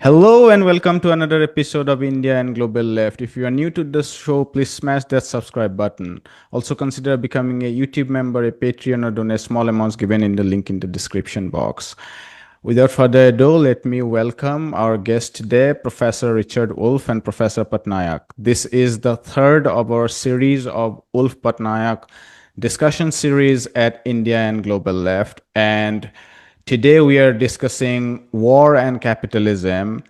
Hello and welcome to another episode of India and Global Left. If you are new to this show, please smash that subscribe button. Also consider becoming a YouTube member, a Patreon, or donate small amounts given in the link in the description box. Without further ado, let me welcome our guest today, Professor Richard Wolff and Professor Patnaik. This is the third of our series of Wolff Patnaik discussion series at India and Global Left. And today we are discussing war and capitalism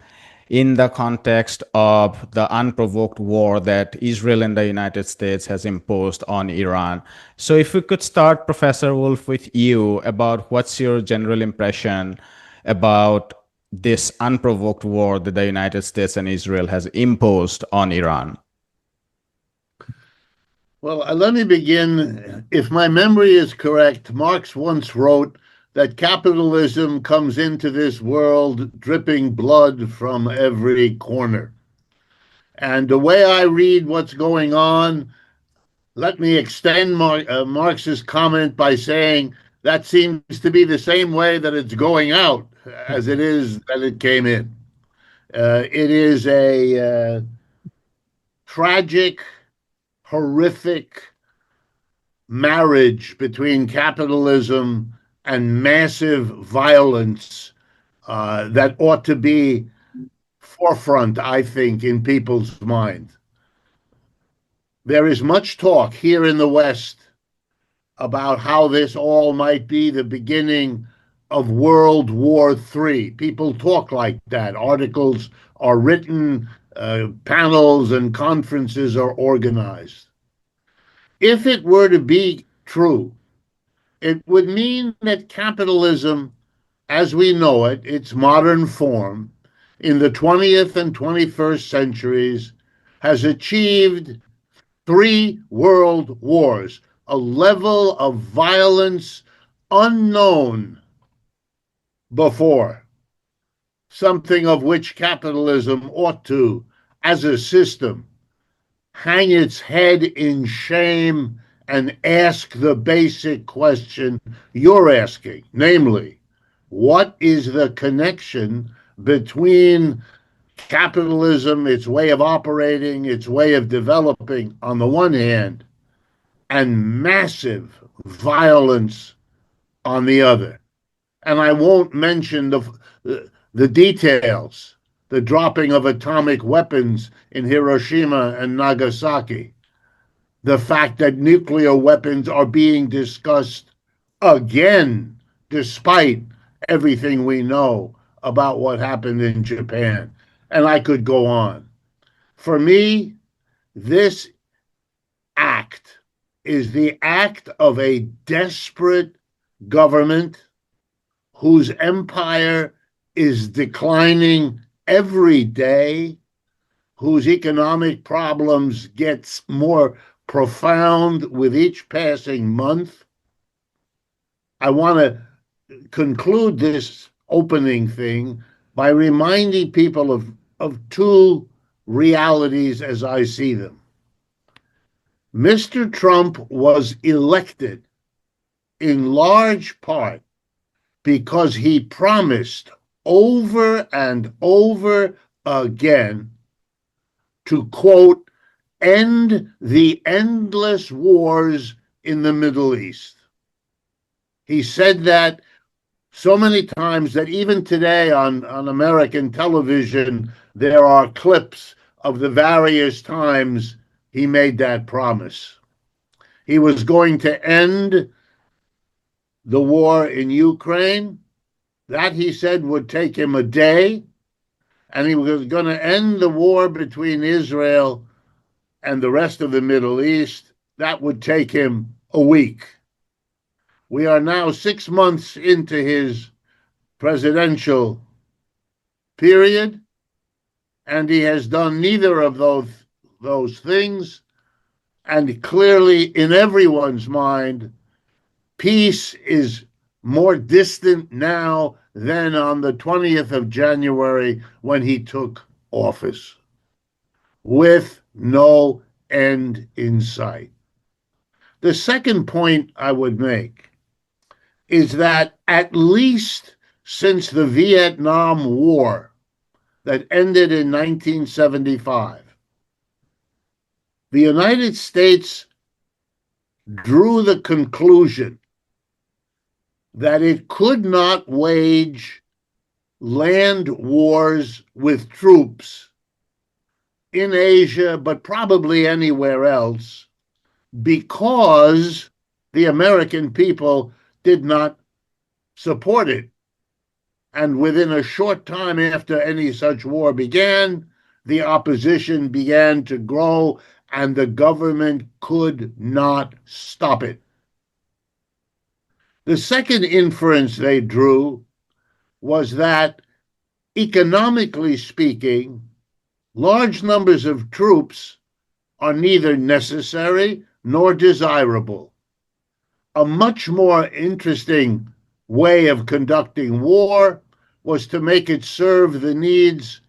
in the context of the unprovoked war that Israel and the United States has imposed on Iran. So if we could start, Professor Wolff, with you about what's your general impression about this unprovoked war that the United States and Israel has imposed on Iran. Well, let me begin. If my memory is correct, Marx once wrote that capitalism comes into this world dripping blood from every corner. And the way I read what's going on, let me extend Marx's comment by saying that seems to be the same way that it's going out as it is that it came in. It is a tragic, horrific marriage between capitalism and massive violence that ought to be forefront, I think, in people's minds. There is much talk here in the West about how this all might be the beginning of World War III. People talk like that. Articles are written, panels and conferences are organized. If it were to be true, it would mean that capitalism, as we know it, its modern form, in the 20th and 21st centuries, has achieved 3 world wars, a level of violence unknown before, something of which capitalism ought to, as a system, hang its head in shame and ask the basic question you're asking, namely, what is the connection between capitalism, its way of operating, its way of developing on the one hand, and massive violence on the other? And I won't mention the details, the dropping of atomic weapons in Hiroshima and Nagasaki, the fact that nuclear weapons are being discussed again, despite everything we know about what happened in Japan. And I could go on. For me, this act is the act of a desperate government whose empire is declining every day, whose economic problems gets more profound with each passing month. I want to conclude this opening thing by reminding people of two realities as I see them. Mr. Trump was elected in large part because he promised over and over again to, quote, end the endless wars in the Middle East. He said that so many times that even today on American television, there are clips of the various times he made that promise. He was going to end the war in Ukraine. That, he said, would take him a day. And he was going to end the war between Israel and the rest of the Middle East. That would take him a week. We are now 6 months into his presidential period, and he has done neither of those things. And clearly, in everyone's mind, peace is more distant now than on the 20th of January when he took office, with no end in sight. The second point I would make is that at least since the Vietnam War, that ended in 1975. The United States drew the conclusion that it could not wage land wars with troops in Asia, but probably anywhere else, because the American people did not support it. And within a short time after any such war began, the opposition began to grow, and the government could not stop it. The second inference they drew was that, economically speaking, large numbers of troops are neither necessary nor desirable. A much more interesting way of conducting war was to make it serve the needs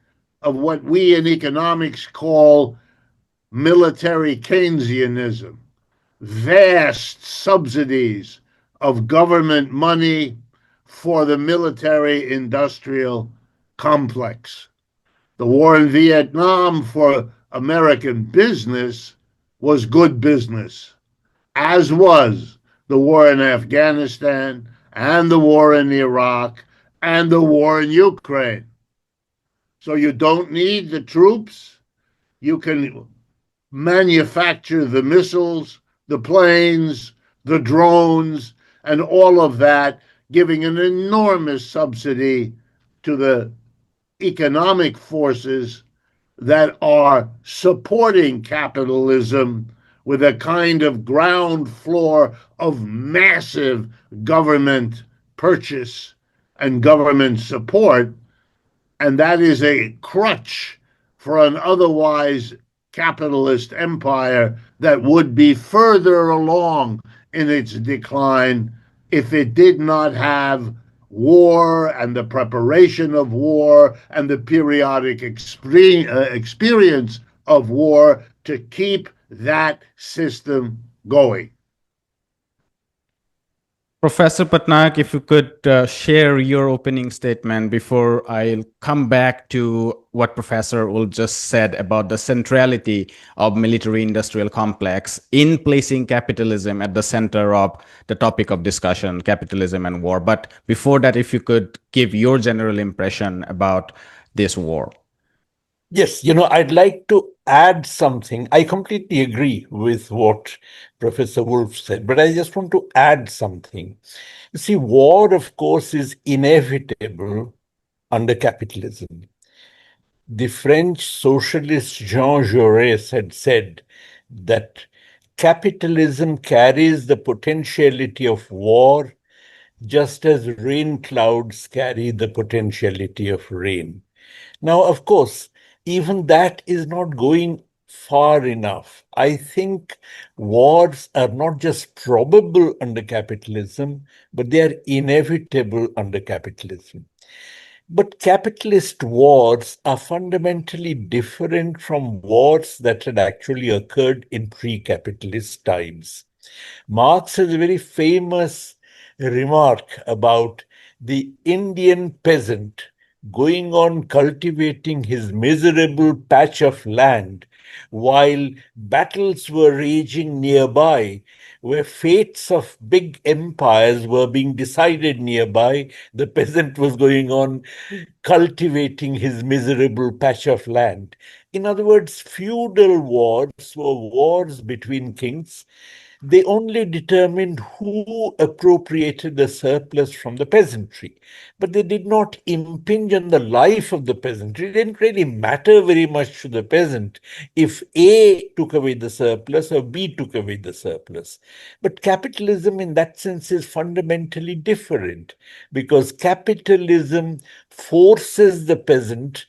of what we in economics call military Keynesianism, vast subsidies of government money for the military industrial complex. The war in Vietnam for American business was good business, as was the war in Afghanistan and the war in Iraq and the war in Ukraine. So you don't need the troops. You can manufacture the missiles, the planes, the drones, and all of that, giving an enormous subsidy to the economic forces that are supporting capitalism with a kind of ground floor of massive government purchase and government support. And that is a crutch for an otherwise capitalist empire that would be further along in its decline if it did not have war and the preparation of war and the periodic experience of war to keep that system going. Professor Patnaik, if you could share your opening statement before I'll come back to what Professor Wolff just said about the centrality of military-industrial complex in placing capitalism at the center of the topic of discussion, capitalism and war. But before that, if you could give your general impression about this war. Yes, I'd like to add something. I completely agree with what Professor Wolff said, but I just want to add something. You see, war, of course, is inevitable under capitalism. The French socialist Jean Jaurès had said that capitalism carries the potentiality of war just as rain clouds carry the potentiality of rain. Now, of course, even that is not going far enough. I think wars are not just probable under capitalism, but they are inevitable under capitalism. But capitalist wars are fundamentally different from wars that had actually occurred in pre-capitalist times. Marx has a very famous remark about the Indian peasant going on cultivating his miserable patch of land while battles were raging nearby, where fates of big empires were being decided nearby. The peasant was going on cultivating his miserable patch of land. In other words, feudal wars were wars between kings. They only determined who appropriated the surplus from the peasantry, but they did not impinge on the life of the peasantry. It didn't really matter very much to the peasant if A took away the surplus or B took away the surplus. But capitalism in that sense is fundamentally different, because capitalism forces the peasant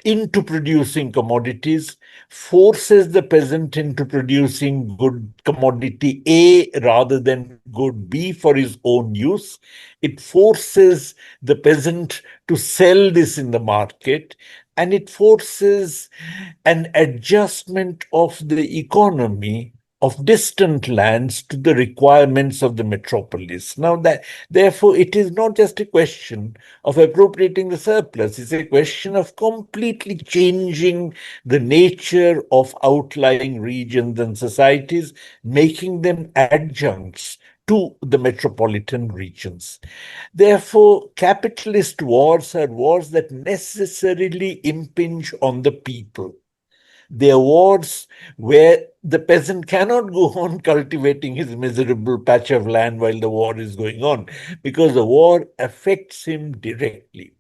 into producing commodities, forces the peasant into producing good commodity A rather than good B for his own use. It forces the peasant to sell this in the market, and it forces an adjustment of the economy of distant lands to the requirements of the metropolis. Now that therefore it is not just a question of appropriating the surplus, it's a question of completely changing the nature of outlying regions and societies, making them adjuncts to the metropolitan regions. Therefore, capitalist wars are wars that necessarily impinge on the people. They are wars where the peasant cannot go on cultivating his miserable patch of land while the war is going on, because the war affects him directly.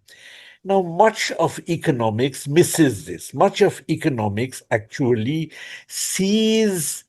Now, much of economics misses this. Much of economics actually sees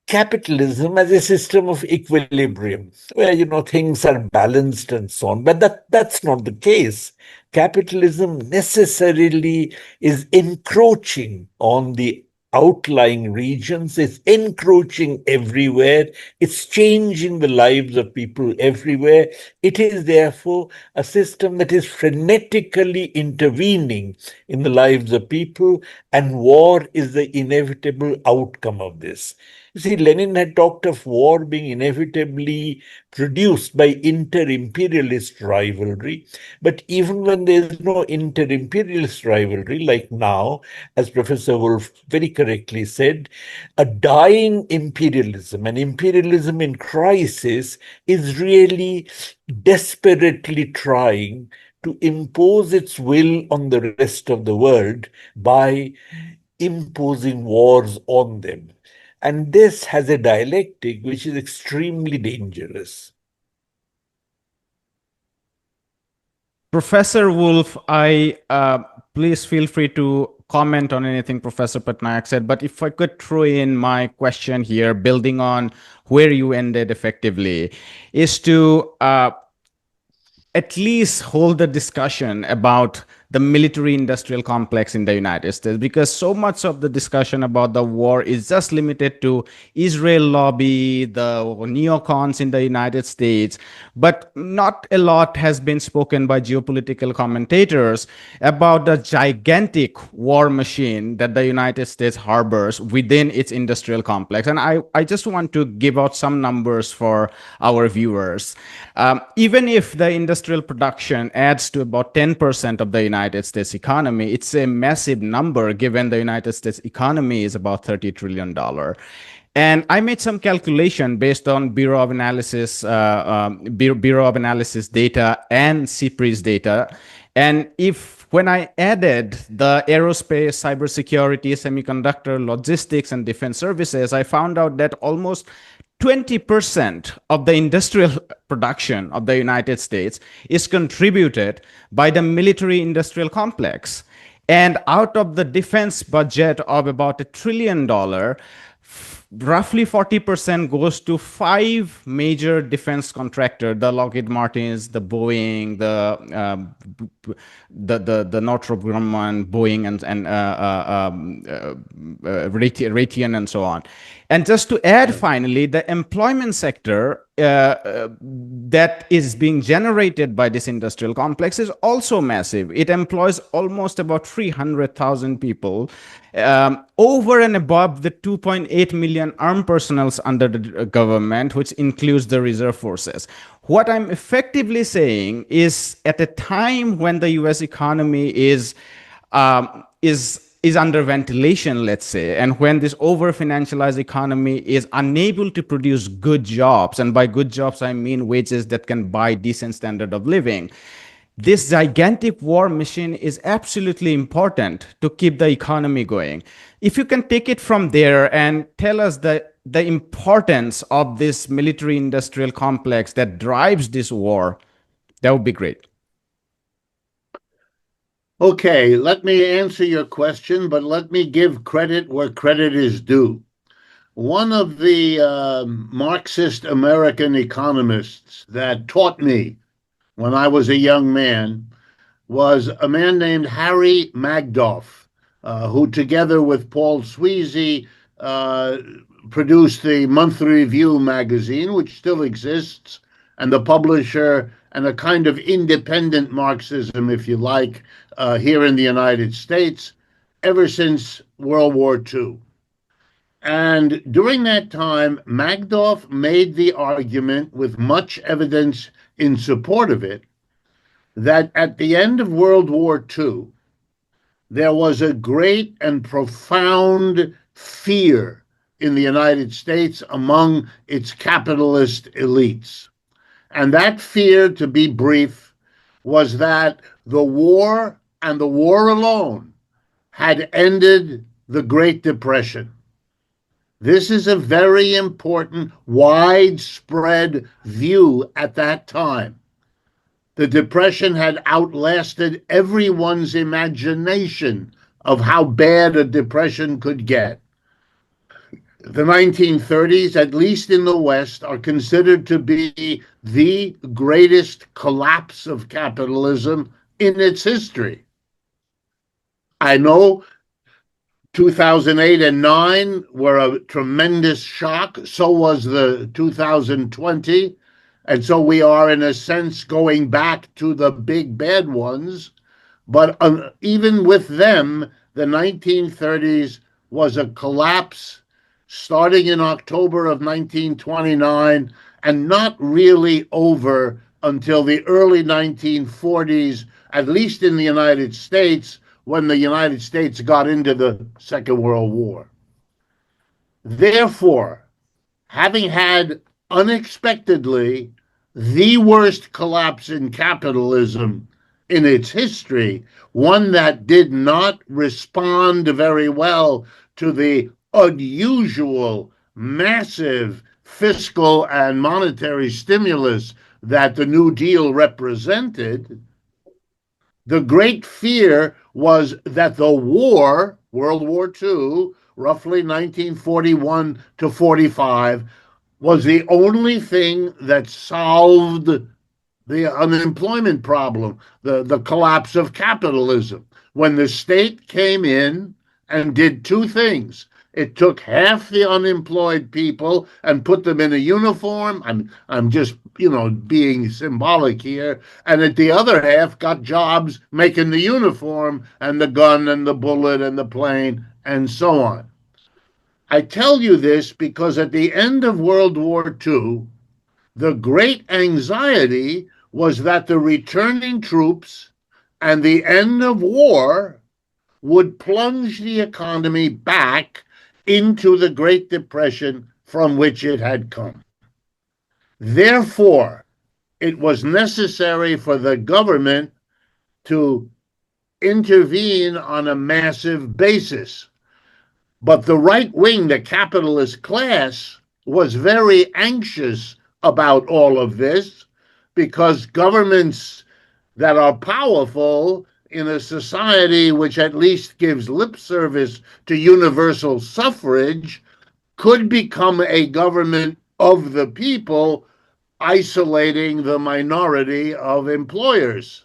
capitalism as a system of equilibrium, where things are balanced and so on. But that's not the case. Capitalism necessarily is encroaching on the outlying regions, it's encroaching everywhere, it's changing the lives of people everywhere. It is therefore a system that is frenetically intervening in the lives of people, and war is the inevitable outcome of this. You see, Lenin had talked of war being inevitably produced by inter-imperialist rivalry. But even when there is no inter-imperialist rivalry, like now, as Professor Wolff very correctly said, a dying imperialism, an imperialism in crisis, is really desperately trying to impose its will on the rest of the world by imposing wars on them. And this has a dialectic which is extremely dangerous. Professor Wolff, I please feel free to comment on anything Professor Patnaik said. But if I could throw in my question here, building on where you ended effectively, is to at least hold the discussion about the military industrial complex in the United States, because so much of the discussion about the war is just limited to Israel lobby, the neocons in the United States, but not a lot has been spoken by geopolitical commentators about the gigantic war machine that the United States harbors within its industrial complex. And I just want to give out some numbers for our viewers. Even if the industrial production adds to about 10% of the United States economy, it's a massive number given the United States economy is about $30 trillion. And I made some calculation based on Bureau of Analysis data and CPRI's data. And when I added the aerospace, cybersecurity, semiconductor, logistics, and defense services, I found out that almost 20% of the industrial production of the United States is contributed by the military industrial complex. And out of the defense budget of about $1 trillion, roughly 40% goes to 5 major defense contractors: the Lockheed Martins, the Boeing, the Northrop Grumman, Boeing, and Raytheon, and so on. And just to add, finally, the employment sector that is being generated by this industrial complex is also massive. It employs almost about 300,000 people, over and above the 2.8 million armed personnel under the government, which includes the reserve forces. What I'm effectively saying is, at a time when the U.S. economy is under ventilation, let's say, and when this over-financialized economy is unable to produce good jobs, and by good jobs I mean wages that can buy decent standard of living, this gigantic war machine is absolutely important to keep the economy going. If you can take it from there and tell us the importance of this military industrial complex that drives this war, that would be great. Okay, let me answer your question, but let me give credit where credit is due. One of the Marxist American economists that taught me when I was a young man was a man named Harry Magdoff, who, together with Paul Sweezy, produced the Monthly Review magazine, which still exists, and the publisher, and a kind of independent Marxism, if you like, here in the United States, ever since World War II. And during that time, Magdoff made the argument, with much evidence in support of it, that at the end of World War II, there was a great and profound fear in the United States among its capitalist elites. And that fear, to be brief, was that the war and the war alone had ended the Great Depression. This is a very important, widespread view at that time. The Depression had outlasted everyone's imagination of how bad a depression could get. The 1930s, at least in the West, are considered to be the greatest collapse of capitalism in its history. I know 2008 and 9 were a tremendous shock. So was the 2020. And so we are, in a sense, going back to the big bad ones. But even with them, the 1930s was a collapse starting in October of 1929 and not really over until the early 1940s, at least in the United States, when the United States got into the Second World War. Therefore, having had unexpectedly the worst collapse in capitalism in its history, one that did not respond very well to the unusual, massive fiscal and monetary stimulus that the New Deal represented, the great fear was that the war, World War II, roughly 1941 to 45, was the only thing that solved the unemployment problem, the collapse of capitalism. When the state came in and did two things. It took half the unemployed people and put them in a uniform. I'm just, being symbolic here. And at the other half got jobs making the uniform and the gun and the bullet and the plane and so on. I tell you this because at the end of World War II, the great anxiety was that the returning troops and the end of war would plunge the economy back into the Great Depression from which it had come. Therefore, it was necessary for the government to intervene on a massive basis. But the right wing, the capitalist class, was very anxious about all of this because governments that are powerful in a society which at least gives lip service to universal suffrage could become a government of the people, isolating the minority of employers.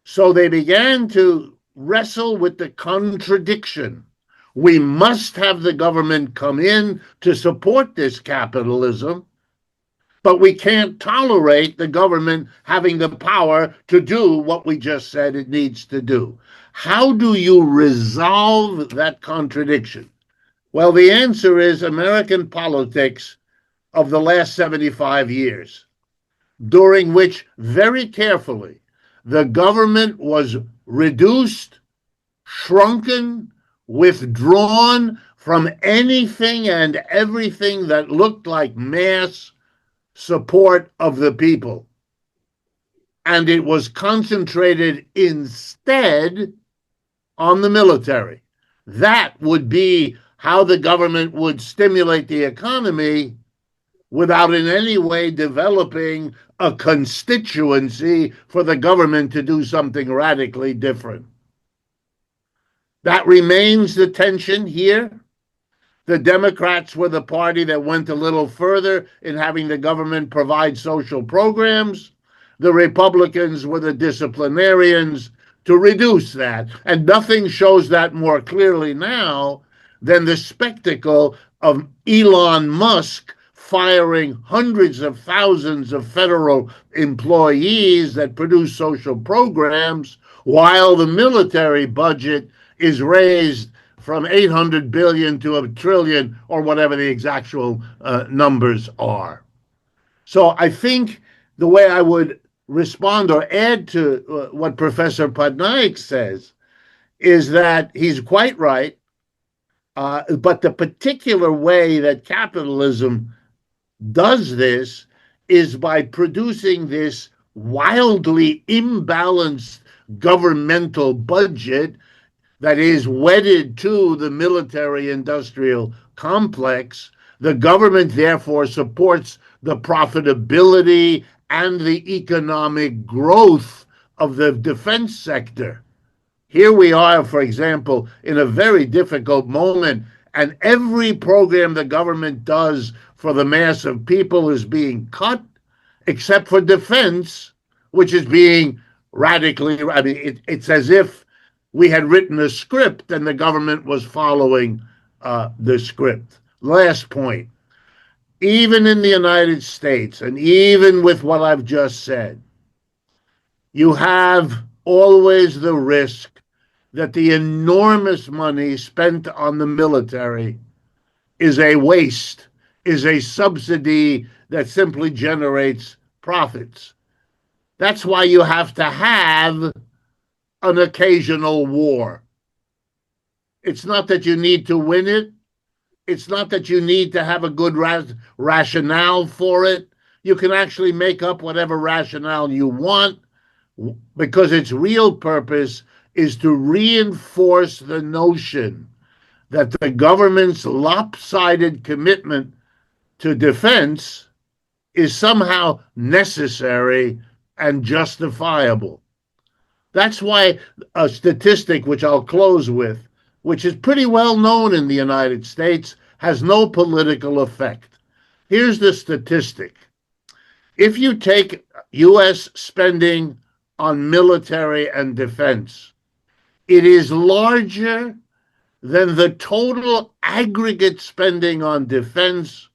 So they began to wrestle with the contradiction. We must have the government come in to support this capitalism, but we can't tolerate the government having the power to do what we just said it needs to do. How do you resolve that contradiction? Well, the answer is American politics of the last 75 years, during which, very carefully, the government was reduced, shrunken, withdrawn from anything and everything that looked like mass support of the people. And it was concentrated instead on the military. That would be how the government would stimulate the economy without in any way developing a constituency for the government to do something radically different. That remains the tension here. The Democrats were the party that went a little further in having the government provide social programs. The Republicans were the disciplinarians to reduce that. And nothing shows that more clearly now than the spectacle of Elon Musk firing hundreds of thousands of federal employees that produce social programs while the military budget is raised from 800 billion to a trillion, or whatever the actual numbers are. So I think the way I would respond or add to what Professor Patnaik says is that he's quite right, but the particular way that capitalism does this is by producing this wildly imbalanced governmental budget that is wedded to the military industrial complex. The government, therefore, supports the profitability and the economic growth of the defense sector. Here we are, for example, in a very difficult moment, and every program the government does for the mass of people is being cut, except for defense, which is being radically. I mean, it's as if we had written a script and the government was following the script. Last point. Even in the United States, and even with what I've just said, you have always the risk that the enormous money spent on the military is a waste, is a subsidy that simply generates profits. That's why you have to have an occasional war. It's not that you need to win it. It's not that you need to have a good rationale for it. You can actually make up whatever rationale you want, because its real purpose is to reinforce the notion that the government's lopsided commitment to defense is somehow necessary and justifiable. That's why a statistic, which I'll close with, which is pretty well known in the United States, has no political effect. Here's the statistic. If you take U.S. spending on military and defense, it is larger than the total aggregate spending on defense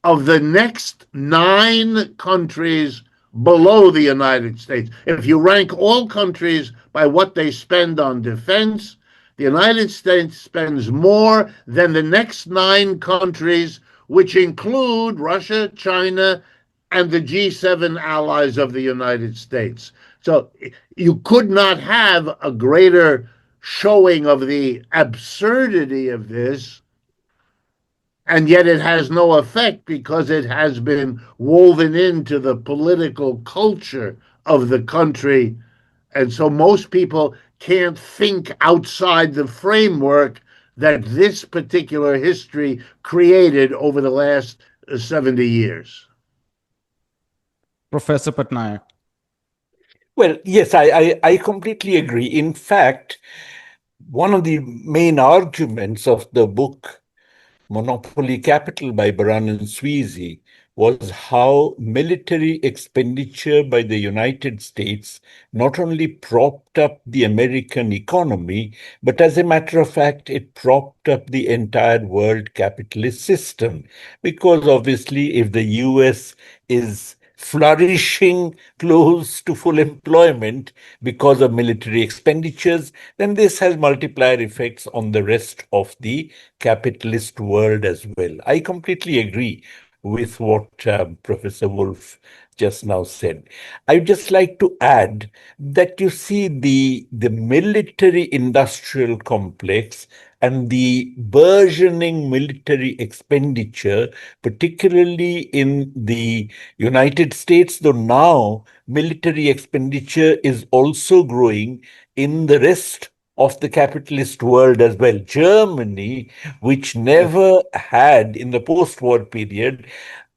of the next 9 countries below the United States. If you rank all countries by what they spend on defense, the United States spends more than the next 9 countries, which include Russia, China, and the G7 allies of the United States. So you could not have a greater showing of the absurdity of this, and yet it has no effect because it has been woven into the political culture of the country. And so most people can't think outside the framework that this particular history created over the last 70 years. Professor Patnaik. Well, yes, I completely agree. In fact, one of the main arguments of the book Monopoly Capital by Baran and Sweezy was how military expenditure by the United States not only propped up the American economy, but as a matter of fact, it propped up the entire world capitalist system. Because obviously, if the US is flourishing close to full employment because of military expenditures, then this has multiplier effects on the rest of the capitalist world as well. I completely agree with what Professor Wolff just now said. I'd just like to add that you see the military industrial complex and the burgeoning military expenditure, particularly in the United States, though now military expenditure is also growing in the rest of the capitalist world as well. Germany, which never had in the post-war period,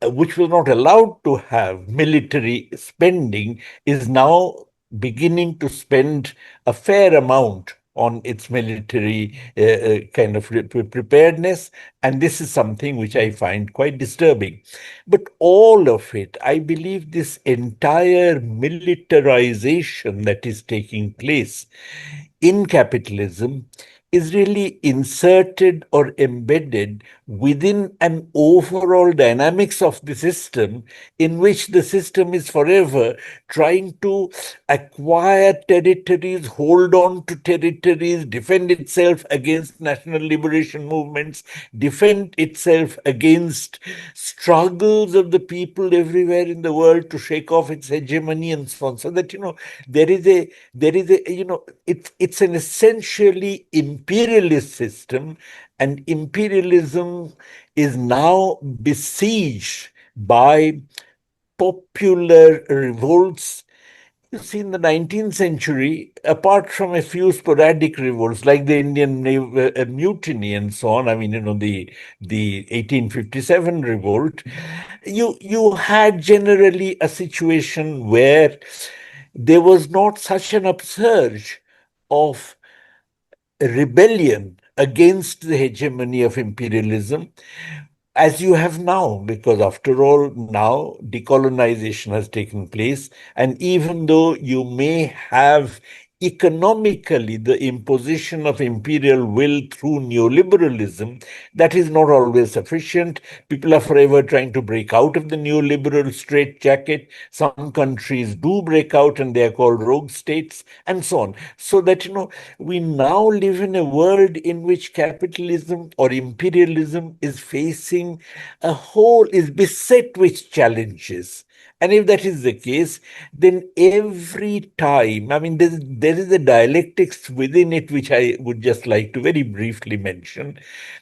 which was not allowed to have military spending, is now beginning to spend a fair amount on its military kind of preparedness. And this is something which I find quite disturbing. But all of it, I believe this entire militarization that is taking place in capitalism is really inserted or embedded within an overall dynamics of the system, in which the system is forever trying to acquire territories, hold on to territories, defend itself against national liberation movements, defend itself against struggles of the people everywhere in the world to shake off its hegemony and so on. So that, it's an essentially imperialist system, and imperialism is now besieged by popular revolts. You see, in the 19th century, apart from a few sporadic revolts like the Indian Mutiny and so on, I mean, the 1857 revolt, you had generally a situation where there was not such an upsurge of rebellion against the hegemony of imperialism as you have now, because after all, now decolonization has taken place. And even though you may have economically the imposition of imperial will through neoliberalism, that is not always sufficient. People are forever trying to break out of the neoliberal straitjacket. Some countries do break out and they are called rogue states and so on. So that, we now live in a world in which capitalism or imperialism is facing is beset with challenges. And if that is the case, then every time, I mean, there is a dialectics within it, which I would just like to very briefly mention,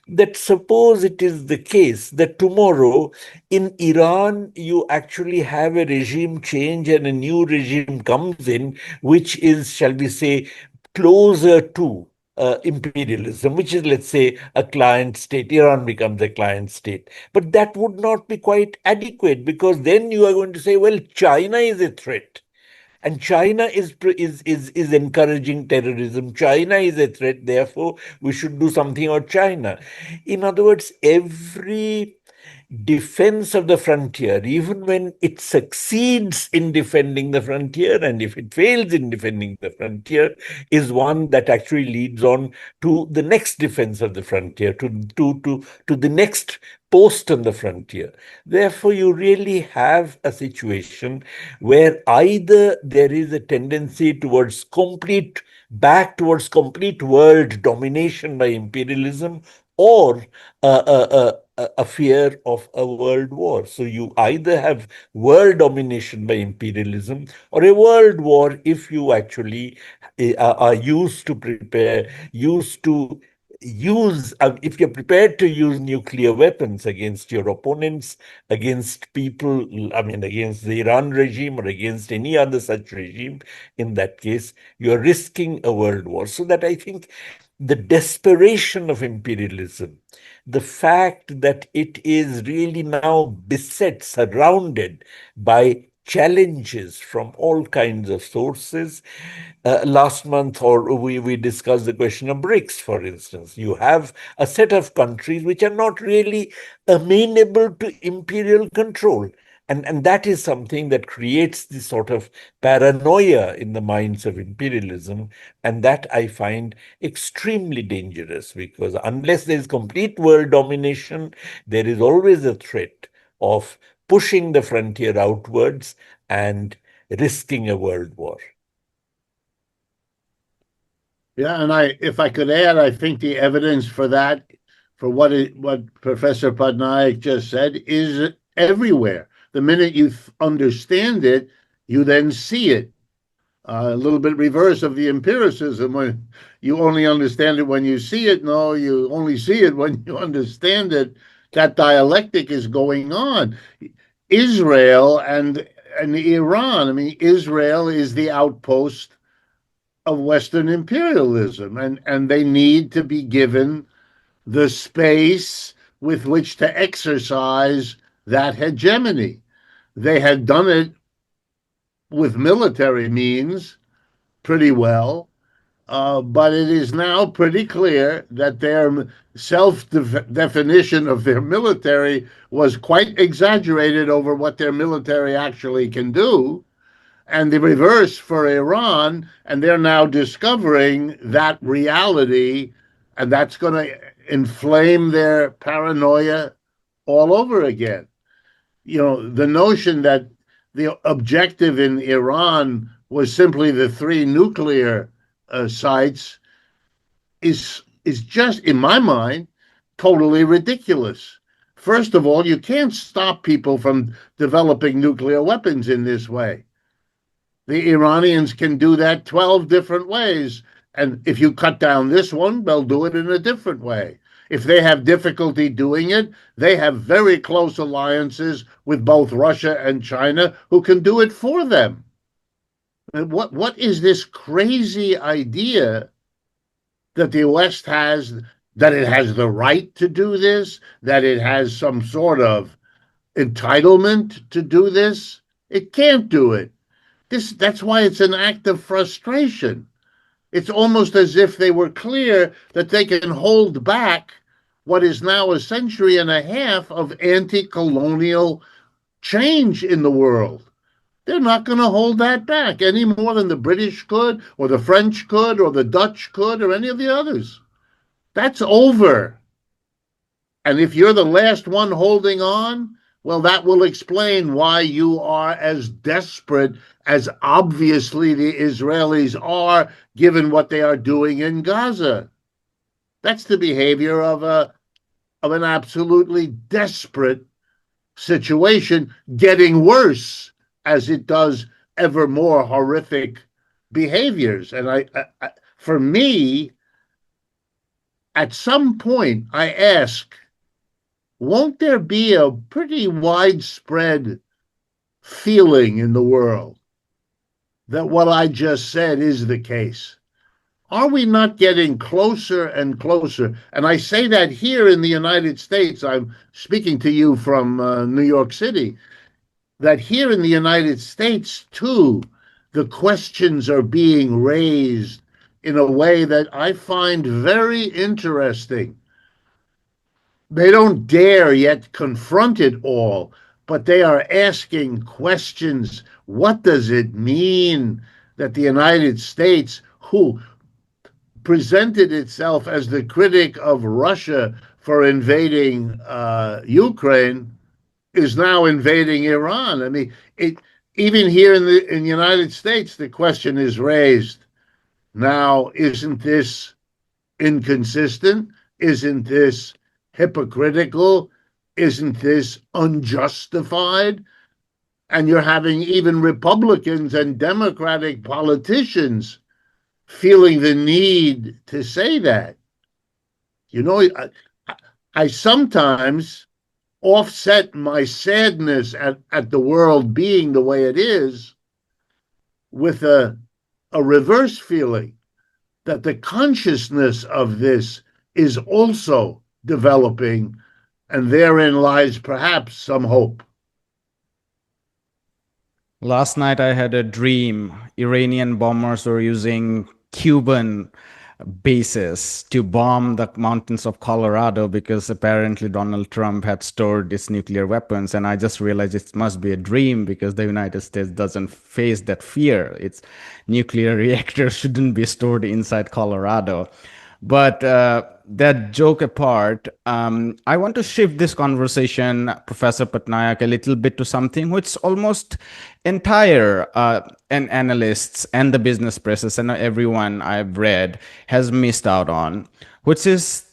that suppose it is the case that tomorrow in Iran, you actually have a regime change and a new regime comes in, which is, shall we say, closer to imperialism, which is, let's say, a client state. Iran becomes a client state. But that would not be quite adequate, because then you are going to say, well, China is a threat. And China is encouraging terrorism. China is a threat. Therefore, we should do something about China. In other words, every defense of the frontier, even when it succeeds in defending the frontier, and if it fails in defending the frontier, is one that actually leads on to the next defense of the frontier, to the next post on the frontier. Therefore, you really have a situation where either there is a tendency towards complete world domination by imperialism, or a fear of a world war. So you either have world domination by imperialism, or a world war if you actually are if you're prepared to use nuclear weapons against your opponents, against people, I mean, against the Iran regime or against any other such regime. In that case, you're risking a world war. So that I think the desperation of imperialism, the fact that it is really now beset, surrounded by challenges from all kinds of sources. Last month, or we discussed the question of BRICS, for instance. You have a set of countries which are not really amenable to imperial control. And that is something that creates this sort of paranoia in the minds of imperialism. And that I find extremely dangerous, because unless there is complete world domination, there is always a threat of pushing the frontier outwards and risking a world war. Yeah, and if I could add, I think the evidence for that, for what Professor Patnaik just said, is everywhere. The minute you understand it, you then see it. A little bit reverse of the empiricism, when you only understand it when you see it. No, you only see it when you understand it. That dialectic is going on. Israel and Iran. I mean, Israel is the outpost of Western imperialism, and they need to be given the space with which to exercise that hegemony. They had done it with military means pretty well, but it is now pretty clear that their self-definition of their military was quite exaggerated over what their military actually can do. and the reverse for Iran. And they're now discovering that reality, and that's going to inflame their paranoia all over again. The notion that the objective in Iran was simply the three nuclear sites is just, in my mind, totally ridiculous. First of all, you can't stop people from developing nuclear weapons in this way. The Iranians can do that 12 different ways. And if you cut down this one, they'll do it in a different way. If they have difficulty doing it, they have very close alliances with both Russia and China who can do it for them. And what is this crazy idea that the West has, that it has the right to do this, that it has some sort of entitlement to do this? It can't do it. That's why it's an act of frustration. It's almost as if they were clear that they can hold back what is now a century and a half of anti-colonial change in the world. They're not going to hold that back any more than the British could, or the French could, or the Dutch could, or any of the others. That's over. And if you're the last one holding on, well, that will explain why you are as desperate as obviously the Israelis are, given what they are doing in Gaza. That's the behavior of an absolutely desperate situation, getting worse as it does ever more horrific behaviors. And for me, at some point, I ask, won't there be a pretty widespread feeling in the world that what I just said is the case? Are we not getting closer and closer? And I say that here in the United States. I'm speaking to you from New York City, that here in the United States, too, the questions are being raised in a way that I find very interesting. They don't dare yet confront it all, but they are asking questions. What does it mean that the United States, who presented itself as the critic of Russia for invading Ukraine, is now invading Iran? I mean, even here in the United States, the question is raised. Now, isn't this inconsistent? Isn't this hypocritical? Isn't this unjustified? And you're having even Republicans and Democratic politicians feeling the need to say that. I sometimes offset my sadness at the world being the way it is with a reverse feeling that the consciousness of this is also developing, and therein lies perhaps some hope. Last night I had a dream. Iranian bombers were using Cuban bases to bomb the mountains of Colorado because apparently Donald Trump had stored his nuclear weapons. And I just realized it must be a dream because the United States doesn't face that fear. Its nuclear reactors shouldn't be stored inside Colorado. But that joke apart, I want to shift this conversation, Professor Patnaik, a little bit to something which almost entire and analysts and the business presses and everyone I've read has missed out on, which is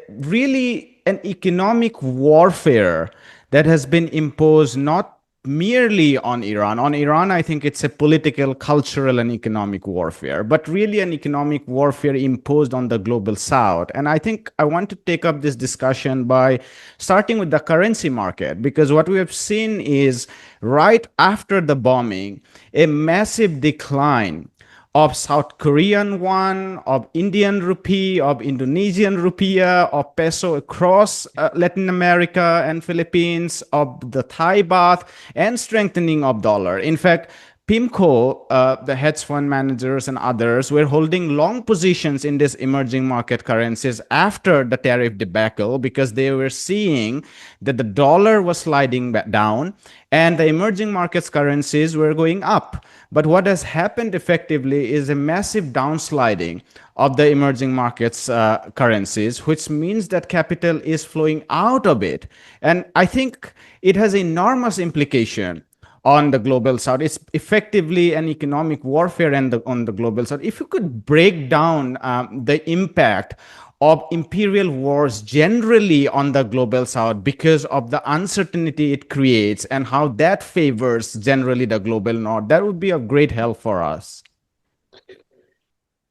really an economic warfare that has been imposed not merely on Iran. On Iran, I think it's a political, cultural, and economic warfare, but really an economic warfare imposed on the global south. And I think I want to take up this discussion by starting with the currency market, because what we have seen is right after the bombing, a massive decline of South Korean won, of Indian rupee, of Indonesian rupiah, of peso across Latin America and Philippines, of the Thai baht, and strengthening of dollar. In fact, PIMCO, the hedge fund managers and others were holding long positions in these emerging market currencies after the tariff debacle because they were seeing that the dollar was sliding back down and the emerging markets currencies were going up. But what has happened effectively is a massive downsliding of the emerging markets currencies, which means that capital is flowing out of it. And I think it has enormous implication on the global south. It's effectively an economic warfare on the global south. If you could break down the impact of imperial wars generally on the global south because of the uncertainty it creates and how that favors generally the global north, that would be of great help for us.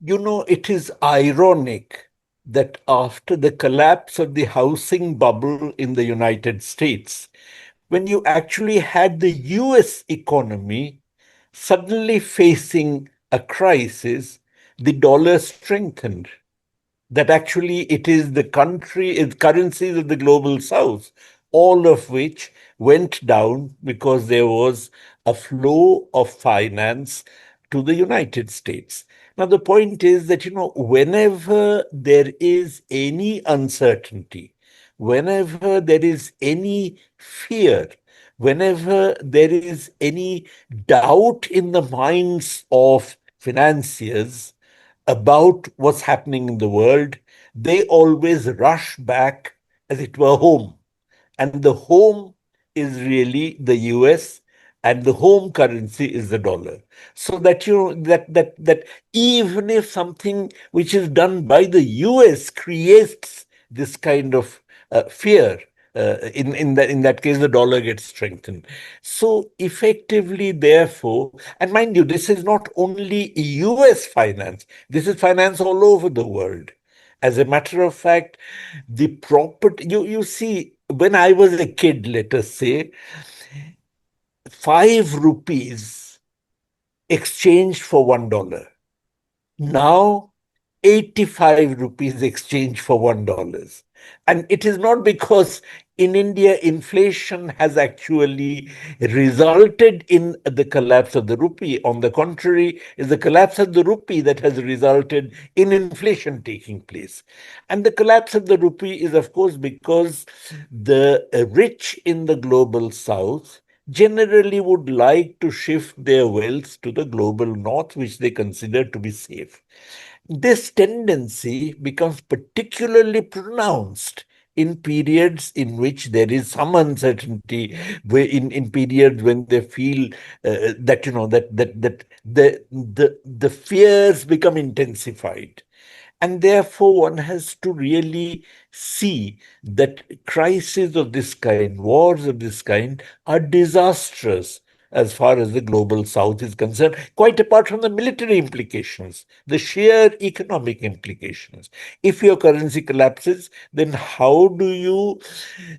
It is ironic that after the collapse of the housing bubble in the United States, when you actually had the US economy suddenly facing a crisis, the dollar strengthened. That actually it is the currencies of the global south, all of which went down because there was a flow of finance to the United States. Now, the point is that, whenever there is any uncertainty, whenever there is any fear, whenever there is any doubt in the minds of financiers about what's happening in the world, they always rush back, as it were, home. And the home is really the US, and the home currency is the dollar. So that that even if something which is done by the US creates this kind of fear, in that case, the dollar gets strengthened. So effectively, therefore, and mind you, this is not only US finance, this is finance all over the world. As a matter of fact, the property, you see, when I was a kid, let us say, 5 rupees exchanged for $1. Now, 85 rupees exchange for $1. And it is not because in India, inflation has actually resulted in the collapse of the rupee. On the contrary, it's the collapse of the rupee that has resulted in inflation taking place. And the collapse of the rupee is, of course, because the rich in the global south generally would like to shift their wealth to the global north, which they consider to be safe. This tendency becomes particularly pronounced in periods in which there is some uncertainty, in periods when they feel that the fears become intensified. And therefore, one has to really see that crises of this kind, wars of this kind, are disastrous as far as the global south is concerned, quite apart from the military implications, the sheer economic implications. If your currency collapses, then how do you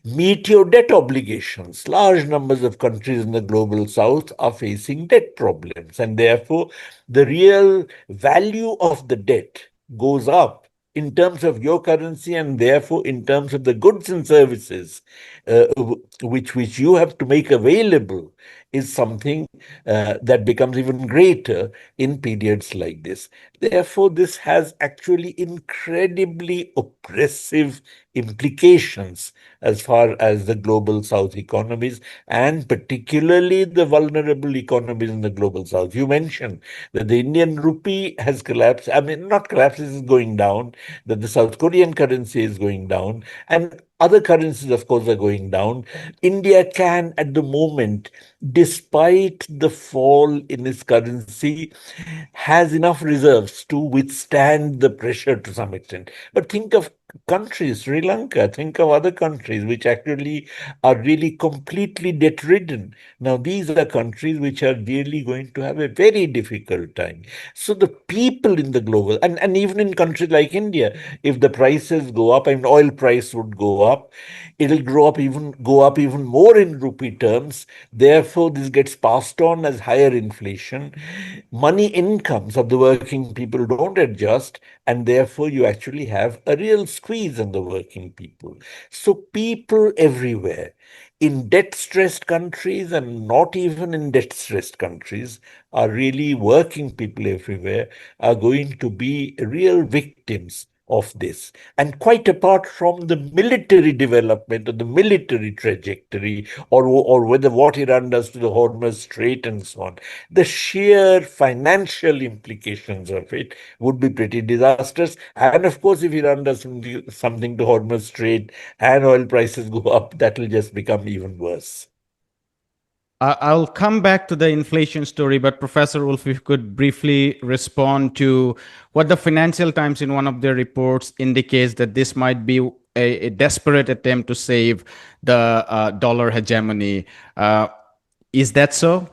meet your debt obligations? Large numbers of countries in the global south are facing debt problems, and therefore the real value of the debt goes up in terms of your currency, and therefore in terms of the goods and services which you have to make available, is something that becomes even greater in periods like this. Therefore, this has actually incredibly oppressive implications as far as the global south economies, and particularly the vulnerable economies in the global south. You mentioned that the Indian rupee has collapsed. I mean, not collapsed, it is going down, that the South Korean currency is going down, and other currencies, of course, are going down. India can, at the moment, despite the fall in its currency, has enough reserves to withstand the pressure to some extent. But think of countries, Sri Lanka, think of other countries which actually are really completely debt ridden. Now, these are countries which are really going to have a very difficult time. So the people in the global, and even in countries like India, if the prices go up, and oil price would go up, it'll go up even more in rupee terms. Therefore, this gets passed on as higher inflation. Money incomes of the working people don't adjust, and therefore you actually have a real squeeze on the working people. So people everywhere, in debt-stressed countries and not even in debt-stressed countries are really working people everywhere are going to be real victims of this. And quite apart from the military development or the military trajectory or whether what Iran does to the Hormuz Strait and so on, the sheer financial implications of it would be pretty disastrous. And of course, if Iran does something to Hormuz Strait and oil prices go up, that will just become even worse. I'll come back to the inflation story, but Professor Wolff, if you could briefly respond to what the Financial Times in one of their reports indicates that this might be a desperate attempt to save the dollar hegemony. Is that so?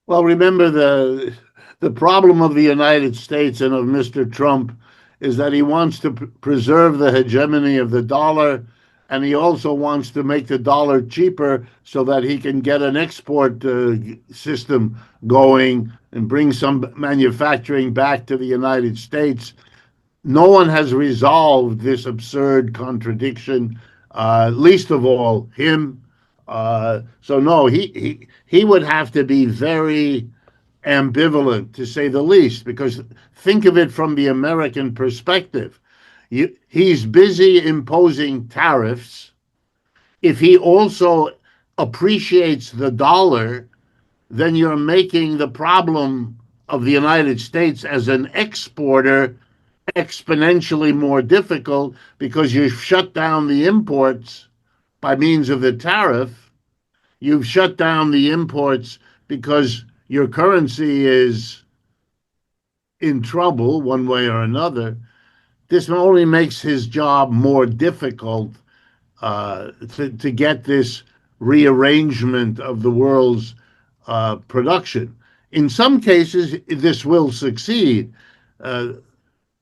Well, remember the problem of the United States and of Mr. Trump is that he wants to preserve the hegemony of the dollar, and he also wants to make the dollar cheaper so that he can get an export system going and bring some manufacturing back to the United States. No one has resolved this absurd contradiction, least of all him. So no, he would have to be very ambivalent, to say the least, because think of it from the American perspective. He's busy imposing tariffs. If he also appreciates the dollar, then you're making the problem of the United States as an exporter exponentially more difficult because you've shut down the imports by means of the tariff. You've shut down the imports because your currency is in trouble one way or another. This only makes his job more difficult to get this rearrangement of the world's production. In some cases, this will succeed.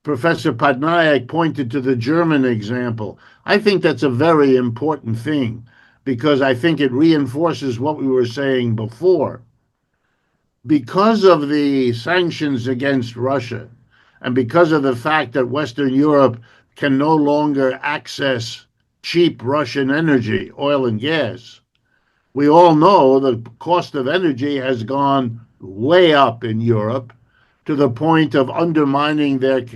Professor Patnaik pointed to the German example. I think that's a very important thing because I think it reinforces what we were saying before. Because of the sanctions against Russia and because of the fact that Western Europe can no longer access cheap Russian energy, oil and gas, we all know the cost of energy has gone way up in Europe to the point of undermining their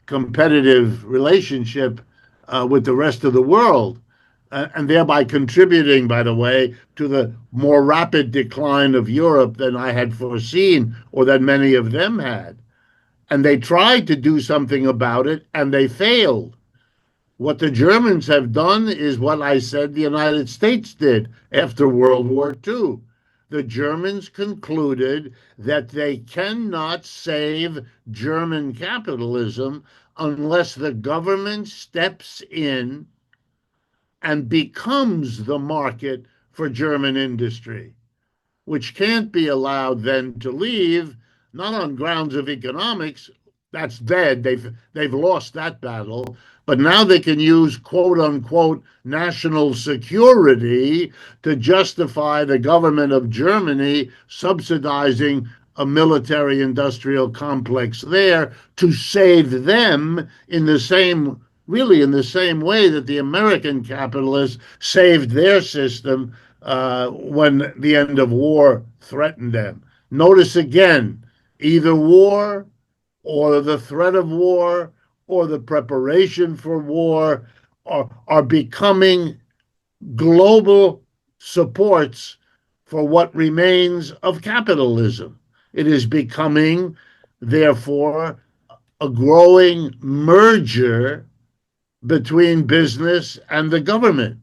competitive relationship with the rest of the world, and thereby contributing, by the way, to the more rapid decline of Europe than I had foreseen or that many of them had. And they tried to do something about it, and they failed. What the Germans have done is what I said the United States did after World War II. The Germans concluded that they cannot save German capitalism unless the government steps in and becomes the market for German industry, which can't be allowed then to leave, not on grounds of economics. That's dead. They've lost that battle. But now they can use quote unquote national security to justify the government of Germany subsidizing a military industrial complex there to save them in the same really in the same way that the American capitalists saved their system when the end of war threatened them. Notice again, either war or the threat of war or the preparation for war are becoming global supports for what remains of capitalism. It is becoming, therefore, a growing merger between business and the government.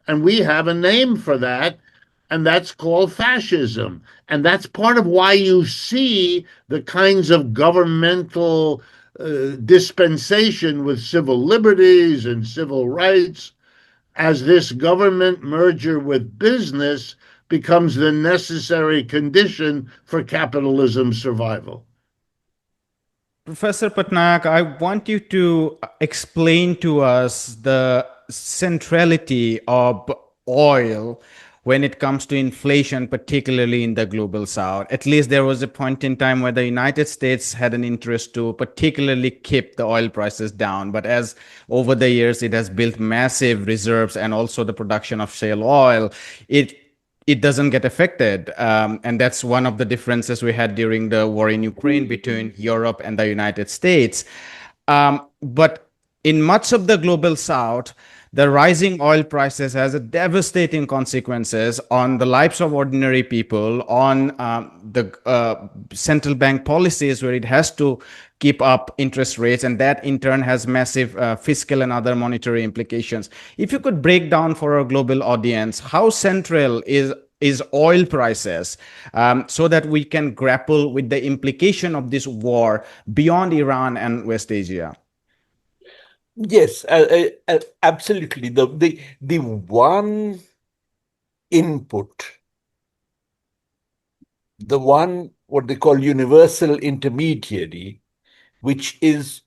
And we have a name for that, and that's called fascism. And that's part of why you see the kinds of governmental dispensation with civil liberties and civil rights as this government merger with business becomes the necessary condition for capitalism's survival. Professor Patnaik, I want you to explain to us the centrality of oil. when it comes to inflation, particularly in the global south. At least there was a point in time where the United States had an interest to particularly keep the oil prices down. But as over the years, it has built massive reserves and also the production of shale oil, it doesn't get affected. And that's one of the differences we had during the war in Ukraine between Europe and the United States. But in much of the global south, the rising oil prices has a devastating consequences on the lives of ordinary people, on the central bank policies where it has to keep up interest rates, and that in turn has massive fiscal and other monetary implications. If you could break down for our global audience, how central is oil prices, so that we can grapple with the implication of this war beyond Iran and West Asia? Yes, absolutely. The one input, the one what they call universal intermediary, which is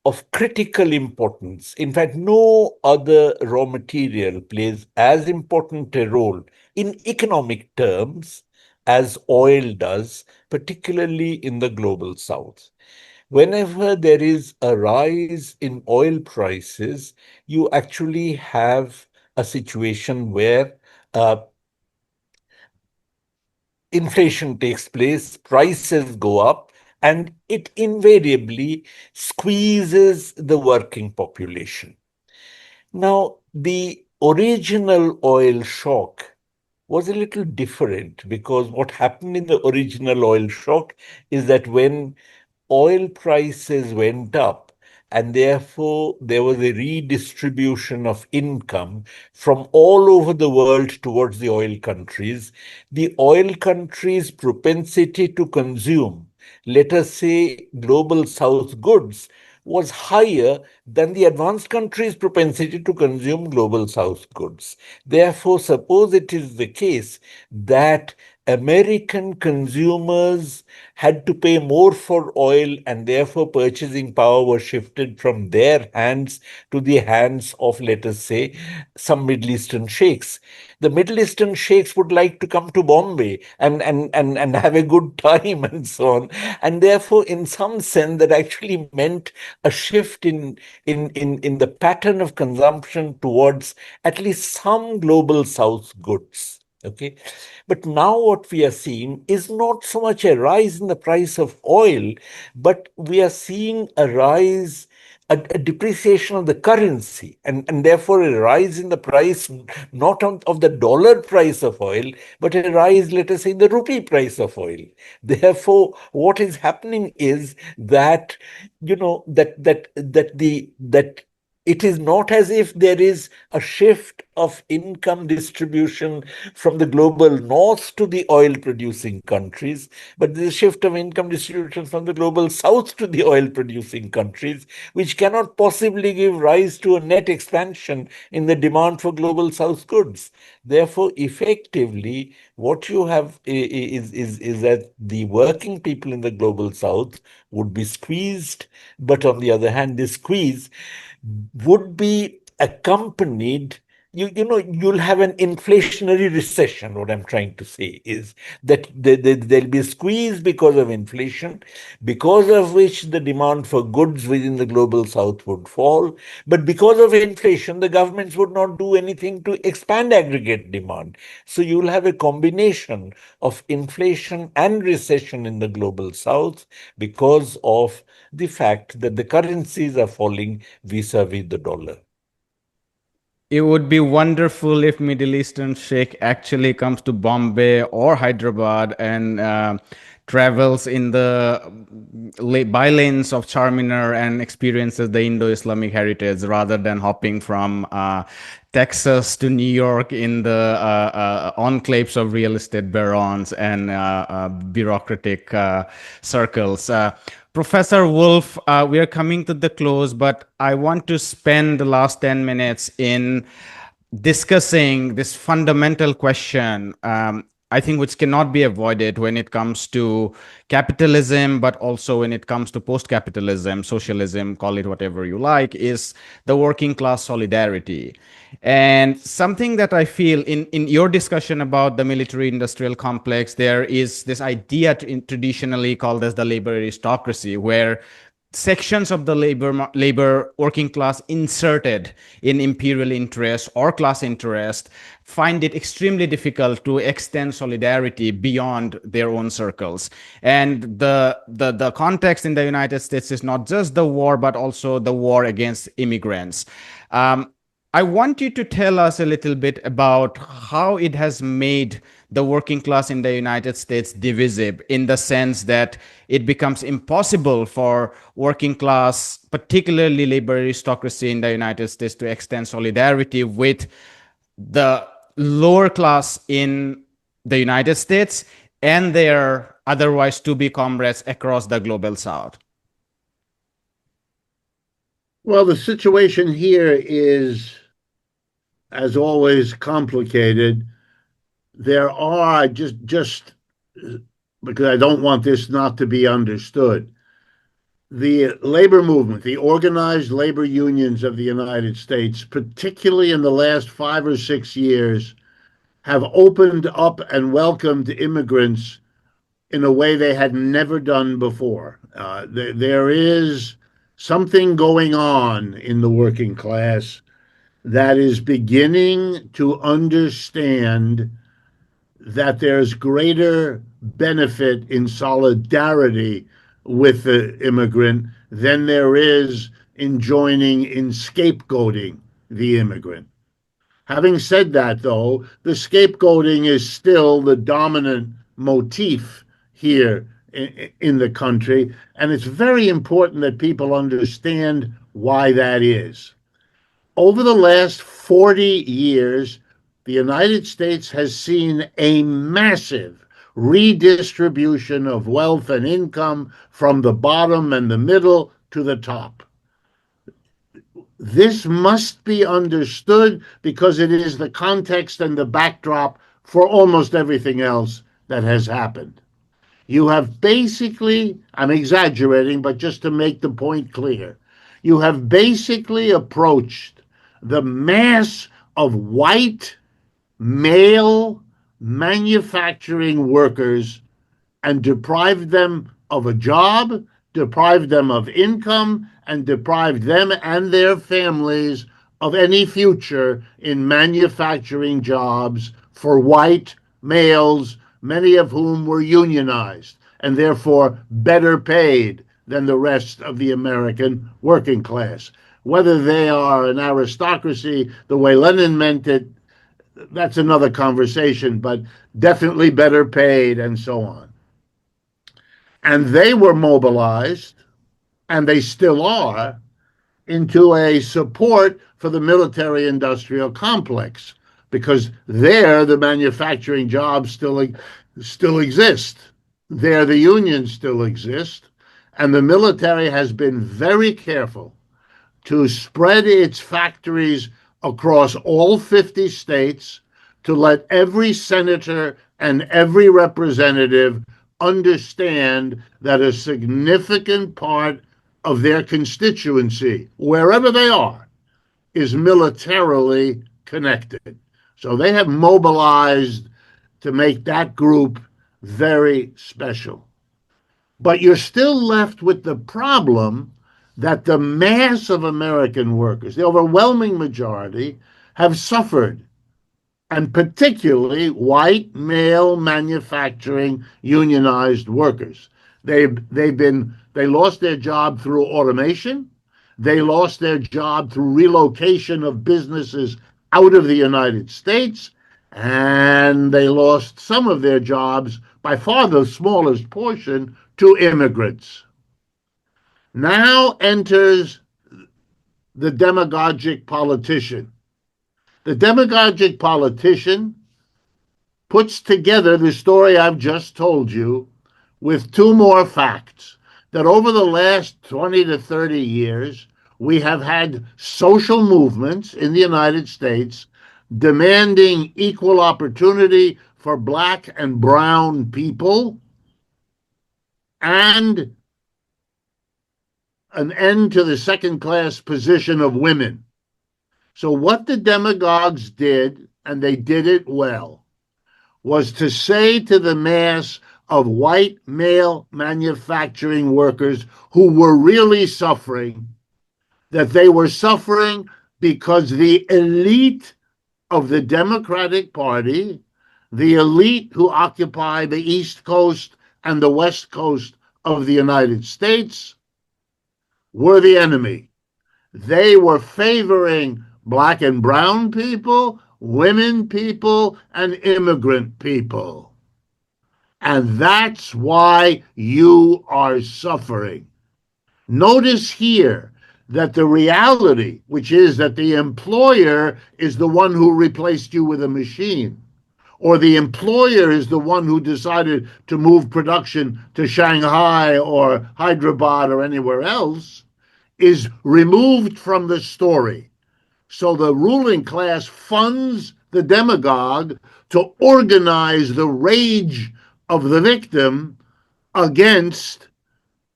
of critical importance. In fact, no other raw material plays as important a role in economic terms as oil does, particularly in the global south. Whenever there is a rise in oil prices, you actually have a situation where inflation takes place, prices go up, and it invariably squeezes the working population. Now, the original oil shock was a little different, because what happened in the original oil shock is that when oil prices went up, and therefore there was a redistribution of income from all over the world towards the oil countries. The oil countries' propensity to consume, let us say, global south goods, was higher than the advanced countries' propensity to consume global south goods. Therefore, suppose it is the case that American consumers had to pay more for oil, and therefore purchasing power was shifted from their hands to the hands of, let us say, some Middle Eastern sheikhs. The Middle Eastern sheikhs would like to come to Bombay and have a good time and so on. And therefore, in some sense, that actually meant a shift in the pattern of consumption towards at least some global south goods. Okay. But now what we are seeing is not so much a rise in the price of oil, but we are seeing a rise, a depreciation of the currency, and therefore a rise in the price, not of the dollar price of oil, but a rise, let us say, in the rupee price of oil. Therefore, what is happening is that, that it is not as if there is a shift of income distribution from the global north to the oil producing countries, but there's a shift of income distribution from the global south to the oil producing countries, which cannot possibly give rise to a net expansion in the demand for global south goods. Therefore, effectively, what you have is that the working people in the global south would be squeezed, but on the other hand, this squeeze would be accompanied, you'll have an inflationary recession. What I'm trying to say is that there'll be a squeeze because of inflation, because of which the demand for goods within the global south would fall. But because of inflation, the governments would not do anything to expand aggregate demand. So you'll have a combination of inflation and recession in the global south because of the fact that the currencies are falling vis-a-vis the dollar. It would be wonderful if Middle Eastern Sheikh actually comes to Bombay or Hyderabad and travels in the bylanes of Charminar and experiences the Indo-Islamic heritage rather than hopping from Texas to New York in the enclaves of real estate barons and bureaucratic circles. Professor Wolff, we are coming to the close, but I want to spend the last 10 minutes in discussing this fundamental question. I think which cannot be avoided when it comes to capitalism, but also when it comes to post-capitalism, socialism, call it whatever you like, is the working class solidarity. And something that I feel in your discussion about the military industrial complex, there is this idea traditionally called as the labor aristocracy, where sections of the labor working class inserted in imperial interest or class interest find it extremely difficult to extend solidarity beyond their own circles. And the context in the United States is not just the war, but also the war against immigrants. I want you to tell us a little bit about how it has made the working class in the United States divisive, in the sense that it becomes impossible for working class, particularly labor aristocracy in the United States, to extend solidarity with the lower class in the United States and their otherwise to be comrades across the global South. Well, the situation here is, as always, complicated. There are, just because I don't want this not to be understood, the labor movement, the organized labor unions of the United States, particularly in the last 5 or 6 years, have opened up and welcomed immigrants in a way they had never done before. There is something going on in the working class that is beginning to understand that there's greater benefit in solidarity with the immigrant than there is in joining in scapegoating the immigrant. Having said that, though, the scapegoating is still the dominant motif here in the country, and it's very important that people understand why that is. Over the last 40 years, the United States has seen a massive redistribution of wealth and income from the bottom and the middle to the top. This must be understood because it is the context and the backdrop for almost everything else that has happened. You have basically, I'm exaggerating, but just to make the point clear, you have basically approached the mass of white male manufacturing workers and deprived them of a job, deprived them of income, and deprived them and their families of any future in manufacturing jobs for white males, many of whom were unionized and therefore better paid than the rest of the American working class. Whether they are an aristocracy the way Lenin meant it, that's another conversation, but definitely better paid and so on. And they were mobilized, and they still are, into a support for the military industrial complex, because there the manufacturing jobs still exist. There the unions still exist. And the military has been very careful to spread its factories across all 50 states, to let every senator and every representative understand that a significant part of their constituency, wherever they are, is militarily connected. So they have mobilized to make that group very special. But you're still left with the problem that the mass of American workers, the overwhelming majority, have suffered, and particularly white male manufacturing unionized workers. They lost their job through automation. They lost their job through relocation of businesses out of the United States, and they lost some of their jobs, by far the smallest portion, to immigrants. Now enters the demagogic politician. The demagogic politician puts together the story I've just told you with two more facts: that over the last 20 to 30 years, we have had social movements in the United States demanding equal opportunity for black and brown people and an end to the second class position of women. So, what the demagogues did, and they did it well, was to say to the mass of white male manufacturing workers who were really suffering that they were suffering because the elite of the Democratic Party, the elite who occupy the East Coast and the West Coast of the United States, were the enemy. They were favoring black and brown people, women people, and immigrant people. And that's why you are suffering. Notice here that the reality, which is that the employer is the one who replaced you with a machine, or the employer is the one who decided to move production to Shanghai or Hyderabad or anywhere else, is removed from the story. So the ruling class funds the demagogue to organize the rage of the victim against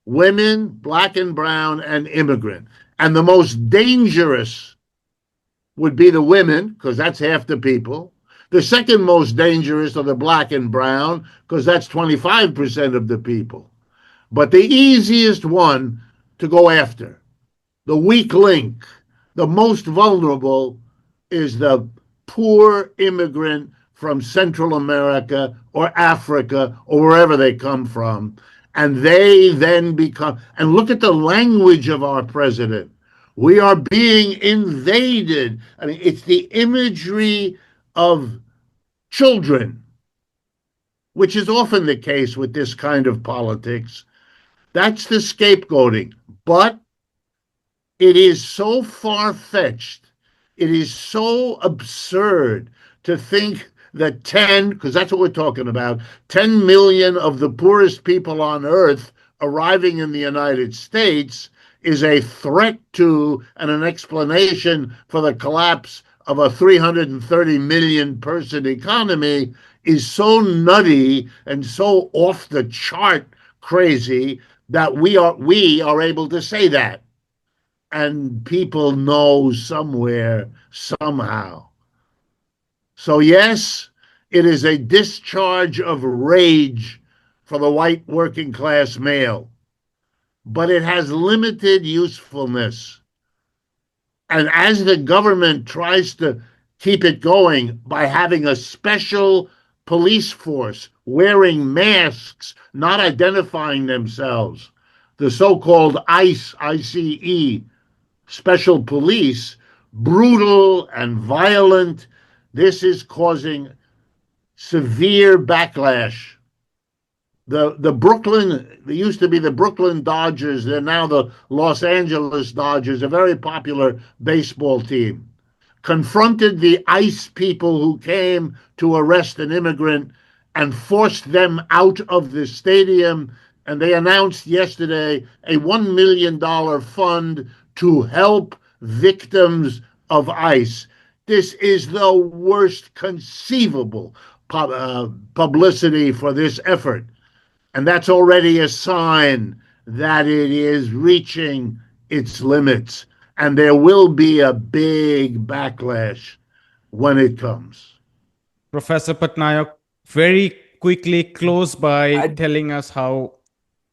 women, black and brown, and immigrant. And the most dangerous would be the women, because that's half the people. The second most dangerous are the black and brown, because that's 25% of the people. But the easiest one to go after, the weak link, the most vulnerable, is the poor immigrant from Central America or Africa or wherever they come from. And they then become, and look at the language of our president. We are being invaded. I mean, it's the imagery of children, which is often the case with this kind of politics. That's the scapegoating. But it is so far-fetched, it is so absurd to think that 10, because that's what we're talking about, 10 million of the poorest people on earth arriving in the United States is a threat to and an explanation for the collapse of a 330 million person economy is so nutty and so off the chart crazy that we are able to say that. And people know somewhere, somehow. So, yes, it is a discharge of rage for the white working class male, but it has limited usefulness. And as the government tries to keep it going by having a special police force wearing masks, not identifying themselves, the so-called ICE, special police, brutal and violent, this is causing severe backlash. The Brooklyn, they used to be the Brooklyn Dodgers, they're now the Los Angeles Dodgers, a very popular baseball team, confronted the ICE people who came to arrest an immigrant and forced them out of the stadium. And they announced yesterday a $1 million fund to help victims of ICE. This is the worst conceivable publicity for this effort. And that's already a sign that it is reaching its limits. And there will be a big backlash when it comes. Professor Patnaik, very quickly close by telling us how.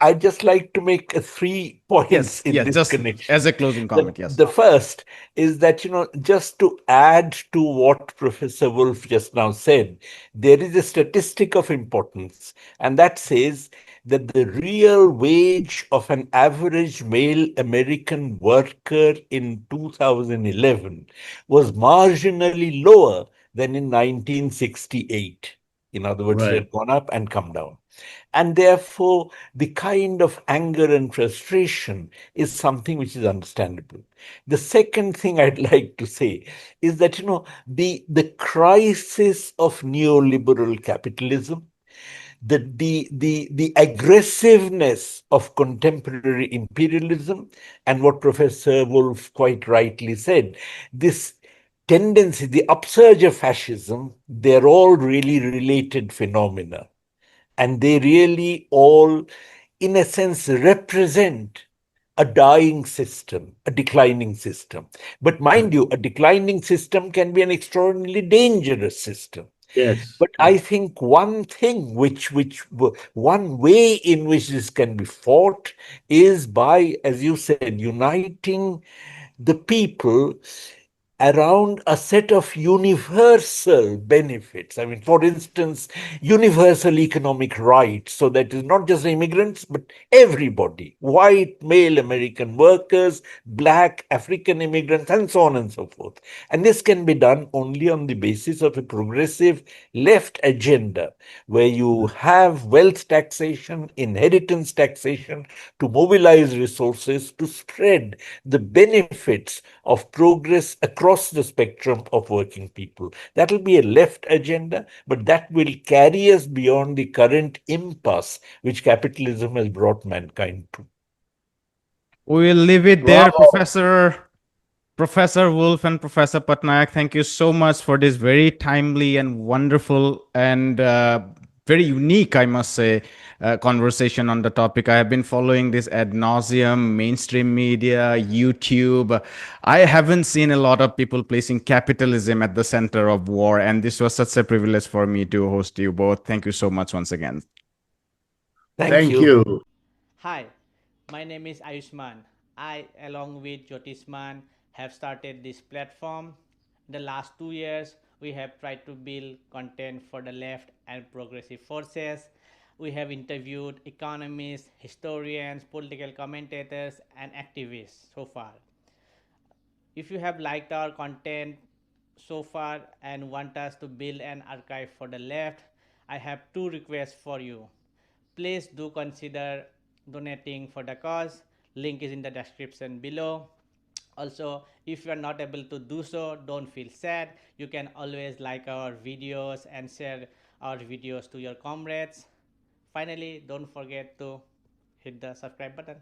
I'd just like to make 3 points in this just connection. as a closing comment, yes. The first is that, just to add to what Professor Wolff just now said, there is a statistic of importance, and that says that the real wage of an average male American worker in 2011 was marginally lower than in 1968. In other words, it had gone up and come down. And therefore, the kind of anger and frustration is something which is understandable. The second thing I'd like to say is that, the crisis of neoliberal capitalism, the aggressiveness of contemporary imperialism, and what Professor Wolff quite rightly said, this tendency, the upsurge of fascism, they're all really related phenomena. And they really all, in a sense, represent a dying system, a declining system. But mind you, a declining system can be an extraordinarily dangerous system. Yes. But I think one thing one way in which this can be fought is by, as you said, uniting the people around a set of universal benefits. I mean, for instance, universal economic rights. So that is not just immigrants, but everybody, white, male American workers, black, African immigrants, and so on and so forth. And this can be done only on the basis of a progressive left agenda, where you have wealth taxation, inheritance taxation to mobilize resources to spread the benefits of progress across the spectrum of working people. That will be a left agenda, but that will carry us beyond the current impasse which capitalism has brought mankind to. We'll leave it there, Bravo. Professor Wolff and Professor Patnaik. Thank you so much for this very timely and wonderful and very unique, I must say, conversation on the topic. I have been following this ad nauseum, mainstream media, YouTube. I haven't seen a lot of people placing capitalism at the center of war, and this was such a privilege for me to host you both. Thank you so much once again. Thank Thank you. you. Hi, my name is Ayushman. I, along with Jyotisman, have started this platform. In the last 2 years, we have tried to build content for the left and progressive forces. We have interviewed economists, historians, political commentators, and activists so far. If you have liked our content so far and want us to build an archive for the left, I have two requests for you. Please do consider donating for the cause. Link is in the description below. Also, if you are not able to do so, don't feel sad. You can always like our videos and share our videos to your comrades. Finally, don't forget to hit the subscribe button.